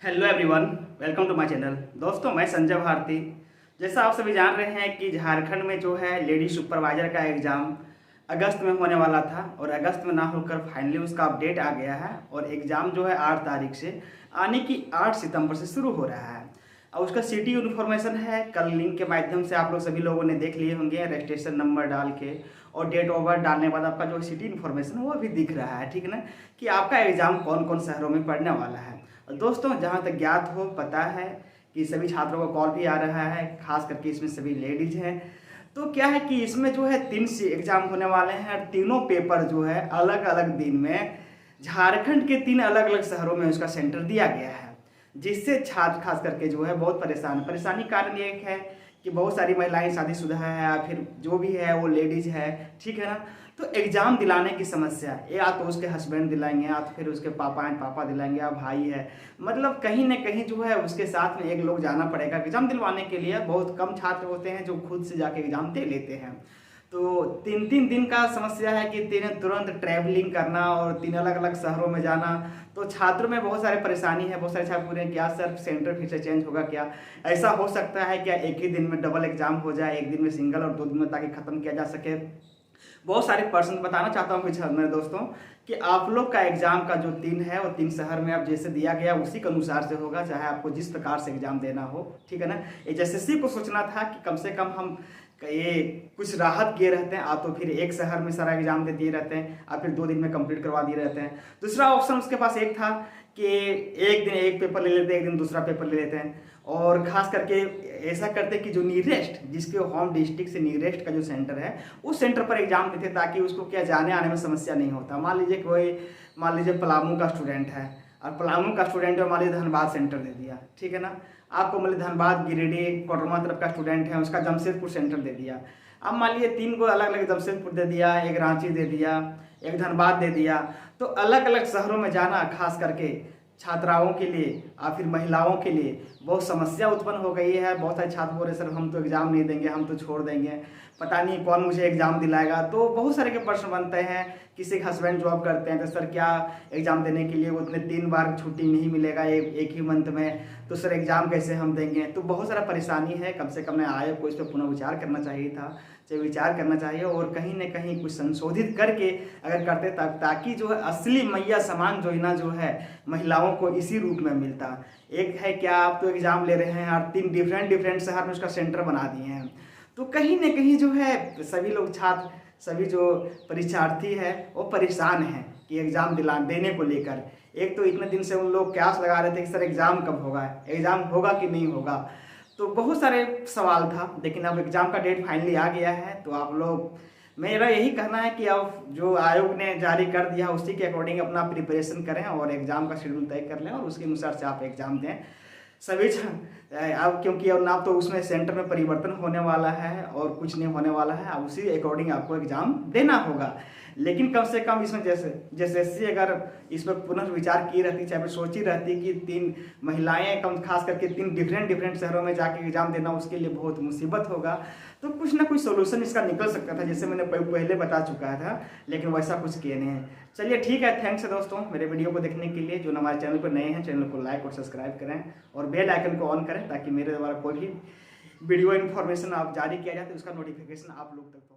Hello everyone, welcome to my channel. दोस्तों, मैं संजय भारती। जैसा आप सभी जान रहे हैं कि झारखंड में जो है लेडी सुपरवाइजर का एग्ज़ाम अगस्त में होने वाला था और अगस्त में ना होकर फाइनली उसका अपडेट आ गया है और एग्ज़ाम जो है 8 तारीख से आने की 8 सितंबर से शुरू हो रहा है। और उसका सिटी इन्फॉर्मेशन है, कल लिंक के माध्यम से आप लोग सभी लोगों ने देख लिए होंगे रजिस्ट्रेशन नंबर डाल के, और डेट ऑफ बर्थ डालने के बाद आपका जो सिटी इन्फॉर्मेशन वो भी दिख रहा है, ठीक है ना, कि आपका एग्ज़ाम कौन कौन शहरों में पड़ने वाला है। और दोस्तों, जहाँ तक ज्ञात हो पता है कि सभी छात्रों को कॉल भी आ रहा है, खास करके इसमें सभी लेडीज हैं। तो क्या है कि इसमें जो है 3 एग्जाम होने वाले हैं और तीनों पेपर जो है अलग अलग दिन में झारखंड के 3 अलग अलग शहरों में उसका सेंटर दिया गया है, जिससे छात्र खास करके जो है बहुत परेशानी कारण ये है कि बहुत सारी महिलाएं शादीशुदा है या फिर जो भी है वो लेडीज है, ठीक है ना। तो एग्जाम दिलाने की समस्या या तो उसके हस्बैंड दिलाएंगे या तो फिर उसके पापा दिलाएंगे या भाई है, मतलब कहीं ना कहीं जो है उसके साथ में एक लोग जाना पड़ेगा एग्जाम दिलवाने के लिए। बहुत कम छात्र होते हैं जो खुद से जाके एग्जाम दे लेते हैं। तो 3 दिन का समस्या है कि तुरंत ट्रैवलिंग करना और 3 अलग अलग शहरों में जाना। तो छात्रों में बहुत सारे परेशानी है। बहुत सारे छात्र पूछ रहे हैं क्या सर सेंटर फिर से चेंज होगा क्या, ऐसा हो सकता है क्या एक ही दिन में डबल एग्जाम हो जाए, एक दिन में सिंगल और 2 दिन में, ताकि खत्म किया जा सके। बहुत सारे पर्सन बताना चाहता हूँ कुछ मेरे दोस्तों कि आप लोग का एग्जाम का जो 3 है वो 3 शहर में अब जैसे दिया गया उसी के अनुसार से होगा, चाहे आपको जिस प्रकार से एग्जाम देना हो, ठीक है ना। एचएसएससी को सोचना था कि कम से कम हम ये कुछ राहत किए रहते हैं, आप तो फिर एक शहर में सारा एग्जाम दे दिए रहते हैं, आप फिर 2 दिन में कंप्लीट करवा दिए रहते हैं। दूसरा ऑप्शन उसके पास एक था कि एक दिन एक पेपर ले लेते हैं, एक दिन दूसरा पेपर ले लेते हैं, और खास करके ऐसा करते कि जो नियरेस्ट, जिसके होम डिस्ट्रिक्ट से नियरेस्ट का जो सेंटर है उस सेंटर पर एग्जाम देते, ताकि उसको क्या जाने आने में समस्या नहीं होता। मान लीजिए पलामू का स्टूडेंट है और पलामू का स्टूडेंट है, मान लीजिए धनबाद सेंटर दे दिया, ठीक है ना। आपको मान लीजिए धनबाद, गिरिडीह, कोडरमा तरफ का स्टूडेंट है, उसका जमशेदपुर सेंटर दे दिया। अब मान लीजिए 3 को अलग अलग, जमशेदपुर दे दिया, एक रांची दे दिया, एक धनबाद दे दिया। तो अलग अलग शहरों में जाना खास करके छात्राओं के लिए या फिर महिलाओं के लिए बहुत समस्या उत्पन्न हो गई है। बहुत सारे छात्र बोल रहे सर हम तो एग्ज़ाम नहीं देंगे, हम तो छोड़ देंगे, पता नहीं कौन मुझे एग्ज़ाम दिलाएगा। तो बहुत सारे के प्रश्न बनते हैं। किसी के हस्बैंड जॉब करते हैं तो सर क्या एग्ज़ाम देने के लिए उतने 3 बार छुट्टी नहीं मिलेगा एक ही मंथ में, तो सर एग्ज़ाम कैसे हम देंगे। तो बहुत सारा परेशानी है। कम से कम आयोग को इस पर पुनः विचार करना चाहिए था, विचार करना चाहिए और कहीं न कहीं कुछ संशोधित करके अगर करते ताकि जो है असली मैया समान जो है महिलाओं को इसी रूप में मिलता। एक है क्या आप तो एग्ज़ाम ले रहे हैं और 3 डिफरेंट शहर में उसका सेंटर बना दिए हैं। तो कहीं न कहीं जो है सभी लोग छात्र, सभी जो परीक्षार्थी है वो परेशान हैं कि एग्ज़ाम देने को लेकर। एक तो इतने दिन से उन लोग क्यास लगा रहे थे कि सर एग्ज़ाम कब होगा, एग्ज़ाम होगा कि नहीं होगा। तो बहुत सारे सवाल था, लेकिन अब एग्ज़ाम का डेट फाइनली आ गया है। तो आप लोग, मेरा यही कहना है कि अब जो आयोग ने जारी कर दिया उसी के अकॉर्डिंग अपना प्रिपरेशन करें और एग्ज़ाम का शेड्यूल तय कर लें और उसके अनुसार से आप एग्ज़ाम दें सभी। अब क्योंकि अब ना तो उसमें सेंटर में परिवर्तन होने वाला है और कुछ नहीं होने वाला है, अब उसी अकॉर्डिंग आपको एग्ज़ाम देना होगा। लेकिन कम से कम इसमें जैसे अगर इस पर पुनर्विचार की रहती, चाहे सोची रहती कि 3 महिलाएं कम खास करके 3 डिफरेंट शहरों में जाके एग्ज़ाम देना उसके लिए बहुत मुसीबत होगा, तो कुछ ना कुछ सोल्यूशन इसका निकल सकता था, जैसे मैंने पहले बता चुका था। लेकिन वैसा कुछ किए नहीं है। चलिए ठीक है, थैंक्स है दोस्तों मेरे वीडियो को देखने के लिए। जो हमारे चैनल पर नए हैं चैनल को लाइक और सब्सक्राइब करें और बेल आइकन को ऑन करें, ताकि मेरे द्वारा कोई भी वीडियो इन्फॉर्मेशन आप जारी किया जाए तो उसका नोटिफिकेशन आप लोग तक